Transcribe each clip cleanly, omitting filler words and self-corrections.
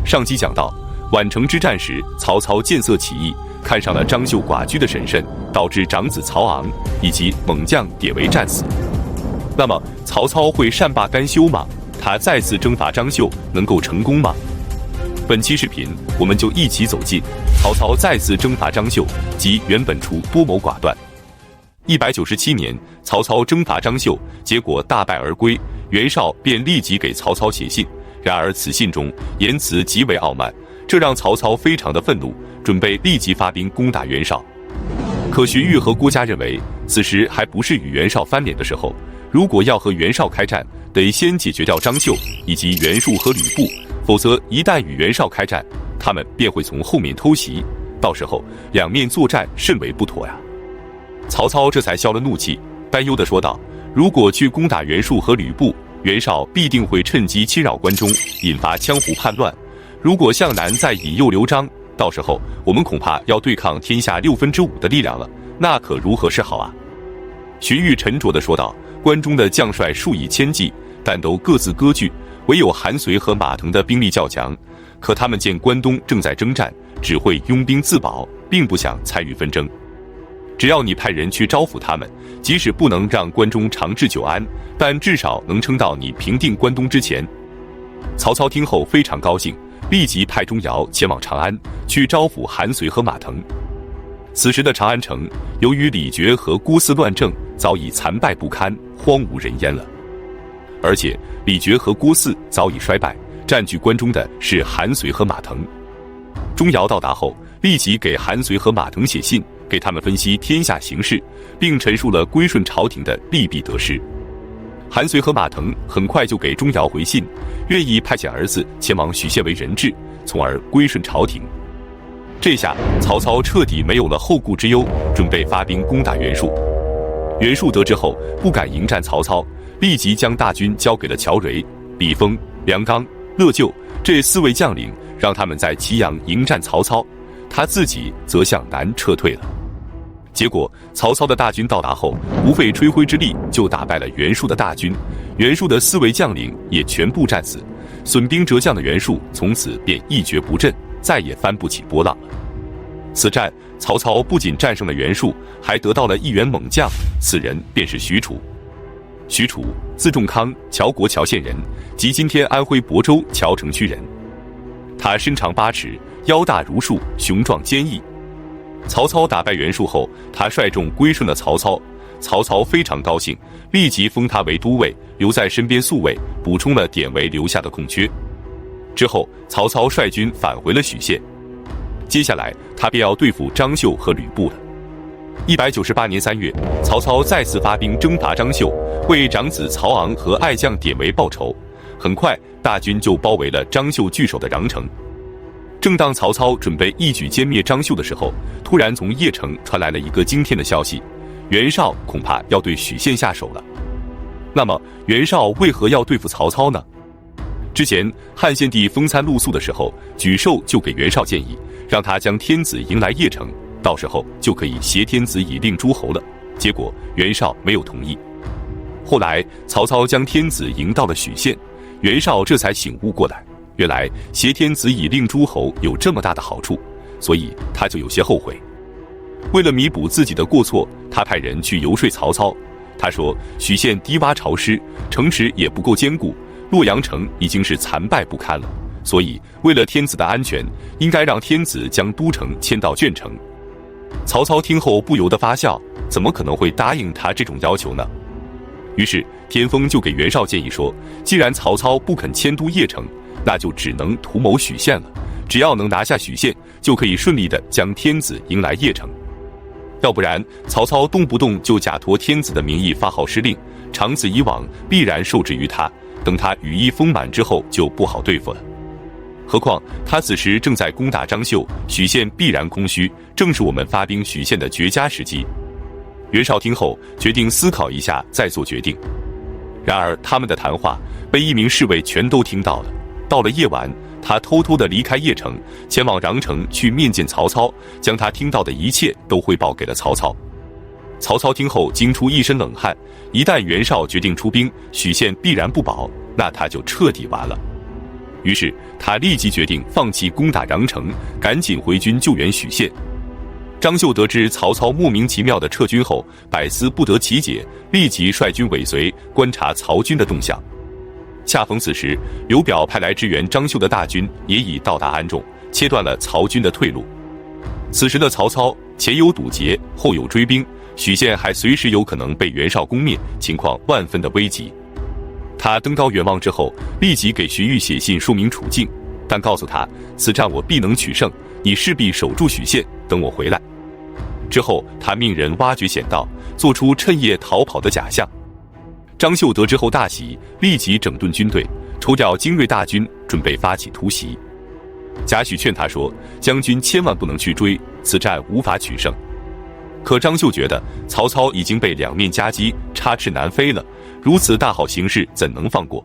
上集讲到，宛城之战时，曹操见色起意，看上了张绣寡居的审慎，导致长子曹昂以及猛将典韦战死。那么，曹操会善罢甘休吗？他再次征伐张绣能够成功吗？本期视频，我们就一起走进曹操再次征伐张绣及袁本初多谋寡断。197年，曹操征伐张绣，结果大败而归，袁绍便立即给曹操写信。然而此信中言辞极为傲慢，这让曹操非常的愤怒，准备立即发兵攻打袁绍。可荀彧和郭嘉认为，此时还不是与袁绍翻脸的时候，如果要和袁绍开战，得先解决掉张绣以及袁术和吕布，否则一旦与袁绍开战，他们便会从后面偷袭，到时候两面作战甚为不妥呀。曹操这才消了怒气，担忧地说道：如果去攻打袁术和吕布，袁绍必定会趁机侵扰关中，引发江湖叛乱。如果向南再引诱刘璋，到时候我们恐怕要对抗天下5/6的力量了，那可如何是好啊？荀彧沉着地说道：关中的将帅数以千计，但都各自割据，唯有韩遂和马腾的兵力较强，可他们见关东正在征战，只会拥兵自保，并不想参与纷争。只要你派人去招抚他们，即使不能让关中长治久安，但至少能撑到你平定关东之前。曹操听后非常高兴，立即派钟繇前往长安，去招抚韩遂和马腾。此时的长安城，由于李傕和郭汜乱政，早已残败不堪，荒无人烟了。而且李傕和郭汜早已衰败，占据关中的是韩遂和马腾。钟繇到达后，立即给韩遂和马腾写信，给他们分析天下形势，并陈述了归顺朝廷的利弊得失。韩遂和马腾很快就给钟繇回信，愿意派遣儿子前往许县为人质，从而归顺朝廷。这下曹操彻底没有了后顾之忧，准备发兵攻打袁术。袁术得知后不敢迎战曹操，立即将大军交给了乔蕤、李丰、梁刚、乐就这4位将领，让他们在祁阳迎战曹操，他自己则向南撤退了。结果曹操的大军到达后，不费吹灰之力就打败了袁术的大军，袁术的4位将领也全部战死，损兵折将的袁术从此便一蹶不振，再也翻不起波浪了。此战曹操不仅战胜了袁术，还得到了一员猛将，此人便是许褚。许褚字仲康，乔国乔县人，即今天安徽亳州乔城区人。他身长8尺，腰大如树，雄壮坚毅。曹操打败袁术后，他率众归顺了曹操，曹操非常高兴，立即封他为都尉，留在身边宿卫，补充了典韦留下的空缺。之后曹操率军返回了许县，接下来他便要对付张绣和吕布了。198年3月，曹操再次发兵征伐张绣，为长子曹昂和爱将典韦报仇。很快大军就包围了张绣据守的穰城。正当曹操准备一举歼灭张绣的时候，突然从邺城传来了一个惊天的消息，袁绍恐怕要对许县下手了。那么袁绍为何要对付曹操呢？之前汉献帝封参陆肃的时候，沮授就给袁绍建议，让他将天子迎来邺城，到时候就可以挟天子以令诸侯了。结果袁绍没有同意。后来曹操将天子迎到了许县，袁绍这才醒悟过来，原来挟天子以令诸侯有这么大的好处，所以他就有些后悔。为了弥补自己的过错，他派人去游说曹操。他说许县低洼潮湿，城池也不够坚固，洛阳城已经是残败不堪了，所以为了天子的安全，应该让天子将都城迁到鄄城。曹操听后不由得发笑，怎么可能会答应他这种要求呢？于是田丰就给袁绍建议说，既然曹操不肯迁都邺城，那就只能图谋许县了，只要能拿下许县，就可以顺利地将天子迎来邺城。要不然曹操动不动就假托天子的名义发号施令，长此以往必然受制于他，等他羽翼丰满之后就不好对付了。何况他此时正在攻打张绣，许县必然空虚，正是我们发兵许县的绝佳时机。袁绍听后决定思考一下再做决定。然而他们的谈话被一名侍卫全都听到了。到了夜晚，他偷偷地离开邺城，前往穰城去面见曹操，将他听到的一切都汇报给了曹操。曹操听后惊出一身冷汗，一旦袁绍决定出兵，许县必然不保，那他就彻底完了。于是他立即决定放弃攻打穰城，赶紧回军救援许县。张绣得知曹操莫名其妙的撤军后，百思不得其解，立即率军尾随，观察曹军的动向。恰逢此时，刘表派来支援张绣的大军也已到达安众，切断了曹军的退路。此时的曹操前有堵截，后有追兵，许县还随时有可能被袁绍攻灭，情况万分的危急。他登高远望之后，立即给徐彧写信说明处境，但告诉他此战我必能取胜，你势必守住许县，等我回来。之后他命人挖掘险道，做出趁夜逃跑的假象。张绣得知后大喜，立即整顿军队，抽调精锐大军，准备发起突袭。贾诩劝他说：“将军千万不能去追，此战无法取胜。”可张绣觉得曹操已经被两面夹击，插翅难飞了，如此大好形势怎能放过？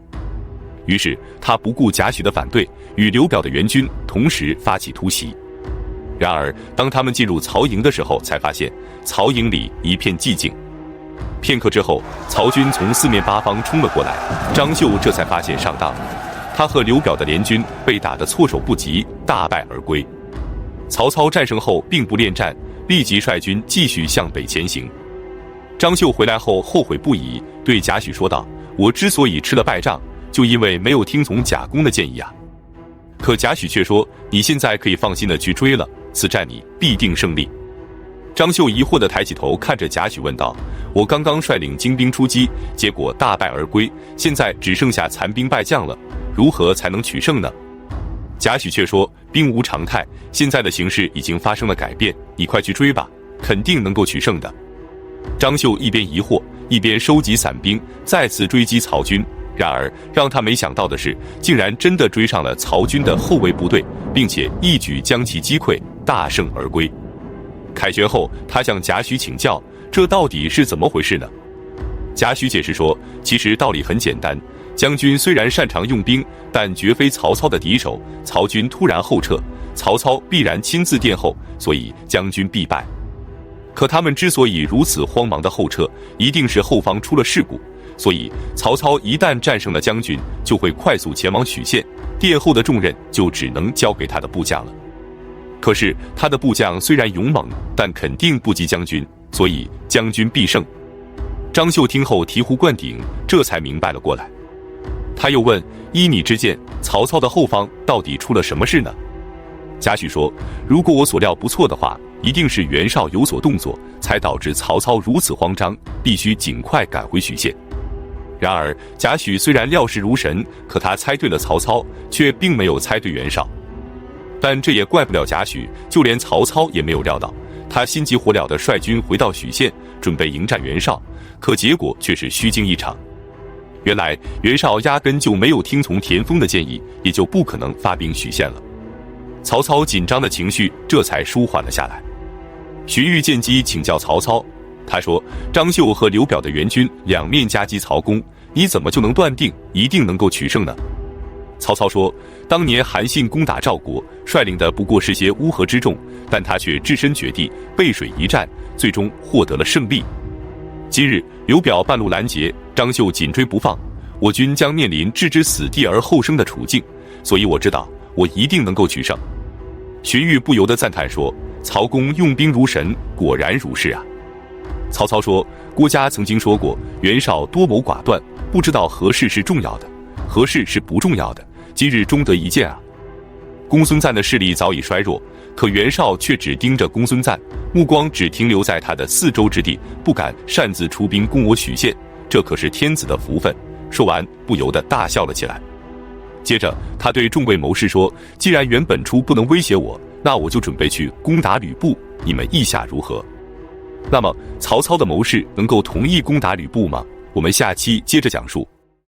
于是他不顾贾诩的反对，与刘表的援军同时发起突袭。然而当他们进入曹营的时候，才发现曹营里一片寂静。片刻之后，曹军从四面八方冲了过来，张绣这才发现上当了，他和刘表的联军被打得措手不及，大败而归。曹操战胜后并不恋战，立即率军继续向北前行。张绣回来后后悔不已，对贾诩说道：“我之所以吃了败仗，就因为没有听从贾公的建议啊。”可贾诩却说：“你现在可以放心的去追了，此战你必定胜利。”张绣疑惑地抬起头看着贾诩问道：“我刚刚率领精兵出击，结果大败而归，现在只剩下残兵败将了，如何才能取胜呢？”贾诩却说：“兵无常态，现在的形势已经发生了改变，你快去追吧，肯定能够取胜的。”张绣一边疑惑，一边收集散兵，再次追击曹军。然而让他没想到的是，竟然真的追上了曹军的后卫部队，并且一举将其击溃，大胜而归。凯旋后，他向贾诩请教，这到底是怎么回事呢？贾诩解释说，其实道理很简单，将军虽然擅长用兵，但绝非曹操的敌手，曹军突然后撤，曹操必然亲自殿后，所以将军必败。可他们之所以如此慌忙的后撤，一定是后方出了事故，所以曹操一旦战胜了将军，就会快速前往许县，殿后的重任就只能交给他的部将了。可是他的部将虽然勇猛，但肯定不及将军，所以将军必胜。张绣听后醍醐灌顶，这才明白了过来。他又问：“依你之见，曹操的后方到底出了什么事呢？”贾诩说：“如果我所料不错的话，一定是袁绍有所动作，才导致曹操如此慌张，必须尽快赶回许县。”然而贾诩虽然料事如神，可他猜对了曹操，却并没有猜对袁绍。但这也怪不了贾诩，就连曹操也没有料到，他心急火燎地率军回到许县，准备迎战袁绍，可结果却是虚惊一场。原来袁绍压根就没有听从田丰的建议，也就不可能发兵许县了。曹操紧张的情绪这才舒缓了下来。徐彧见机请教曹操，他说：“张绣和刘表的援军两面夹击曹公，你怎么就能断定一定能够取胜呢？”曹操说：“当年韩信攻打赵国，率领的不过是些乌合之众，但他却只身绝地，背水一战，最终获得了胜利。今日刘表半路拦截，张绣紧追不放，我军将面临置之死地而后生的处境，所以我知道我一定能够取胜。”荀彧不由得赞叹说：“曹公用兵如神，果然如是啊。”曹操说：“郭嘉曾经说过，袁绍多谋寡断，不知道何事是重要的，何事是不重要的，今日终得一见啊。”公孙瓒的势力早已衰弱，可袁绍却只盯着公孙瓒，目光只停留在他的四周之地，不敢擅自出兵攻我许县，这可是天子的福分。说完不由得大笑了起来。接着他对众位谋士说：“既然袁本初不能威胁我，那我就准备去攻打吕布，你们意下如何？”那么曹操的谋士能够同意攻打吕布吗？我们下期接着讲述。